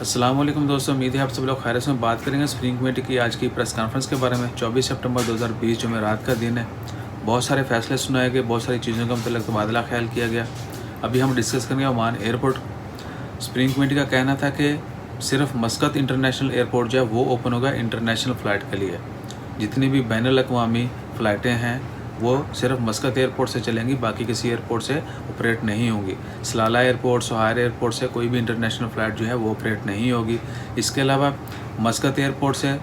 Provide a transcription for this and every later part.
अस्सलाम वालेकुम दोस्तों, उम्मीद है आप सब लोग खैरियत से। बात करेंगे स्प्रिंग कमेटी की आज की प्रेस कॉन्फ्रेंस के बारे में। 24 सितंबर 2020 जुमेरात का दिन है। बहुत सारे फैसले सुनाए गए, बहुत सारी चीज़ों का मतलब तबादला ख्याल किया गया। अभी हम डिस्कस करेंगे ओमान एयरपोर्ट। स्प्रिंग कमेटी का कहना था कि सिर्फ मस्कत इंटरनेशनल एयरपोर्ट जो है वो ओपन होगा इंटरनेशनल फ़्लाइट के लिए। जितनी भी बैनुल-अक़वामी फ़्लाइटें हैं वो सिर्फ मस्कत एयरपोर्ट से चलेंगी, बाकी किसी एयरपोर्ट से ऑपरेट नहीं होंगी। सलाला एयरपोर्ट, सोहार एयरपोर्ट से कोई भी इंटरनेशनल फ़्लाइट जो है वो ऑपरेट नहीं होगी। इसके अलावा मस्कत एयरपोर्ट से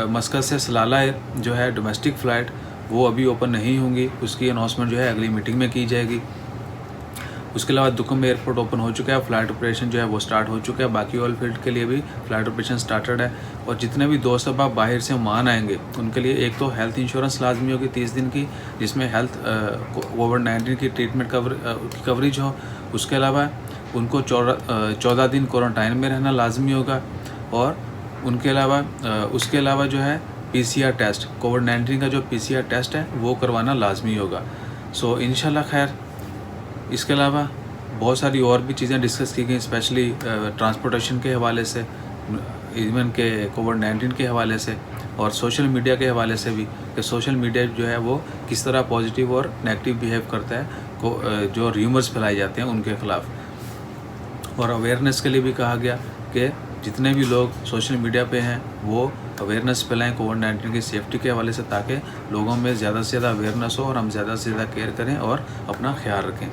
मस्कत से सलाला जो है डोमेस्टिक फ़्लाइट वो अभी ओपन नहीं होंगी। उसकी अनाउंसमेंट जो है अगली मीटिंग में की जाएगी। उसके अलावा दुकम एयरपोर्ट ओपन हो चुका है, फ़्लाइट ऑपरेशन जो है वो स्टार्ट हो चुका है। बाकी ऑयल फील्ड के लिए भी फ़्लाइट ऑपरेशन स्टार्टेड है। और जितने भी दोस्त अब बाहर से ओमान आएंगे उनके लिए एक तो हेल्थ इंश्योरेंस लाजमी होगी 30 दिन की, जिसमें हेल्थ कोविड-19 की ट्रीटमेंट कवरेज हो। उसके अलावा उनको 14 दिन क्वारंटाइन में रहना लाजमी होगा। और उनके अलावा उसके अलावा जो है PCR टेस्ट, कोविड-19 का जो PCR टेस्ट है वो करवाना लाजमी होगा। सो इंशाल्लाह खैर। इसके अलावा बहुत सारी और भी चीज़ें डिस्कस की गई, स्पेशली ट्रांसपोर्टेशन के हवाले से, इवन के कोविड-19 के हवाले से और सोशल मीडिया के हवाले से भी, कि सोशल मीडिया जो है वो किस तरह पॉजिटिव और नेगेटिव बिहेव करता है जो र्यूमर्स फैलाए जाते हैं उनके ख़िलाफ़। और अवेयरनेस के लिए भी कहा गया कि जितने भी लोग सोशल मीडिया पे हैं वो अवेयरनेस फैलाएँ कोविड-19 की सेफ्टी के हवाले से, ताकि लोगों में ज़्यादा से ज़्यादा अवेयरनेस हो और हम ज़्यादा से ज़्यादा केयर करें और अपना ख्याल रखें।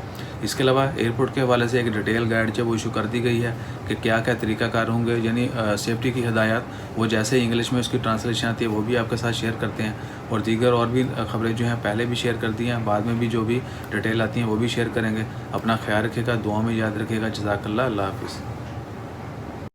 इसके अलावा एयरपोर्ट के हवाले से एक डिटेल गाइड जो वो इशू कर दी गई है कि क्या क्या तरीक़ाकार होंगे, यानी सेफ्टी की हिदायत वो जैसे इंग्लिश में उसकी ट्रांसलेशन आती है वो भी आपके साथ शेयर करते हैं। और दीगर और भी ख़बरें जो हैं पहले भी शेयर कर दी हैं, बाद में भी जो भी डिटेल आती हैं वो भी शेयर करेंगे। अपना ख्याल रखिएगा, दुआ में याद रखिएगा। जज़ाकल्लाह, अल्लाह हाफ़िज़।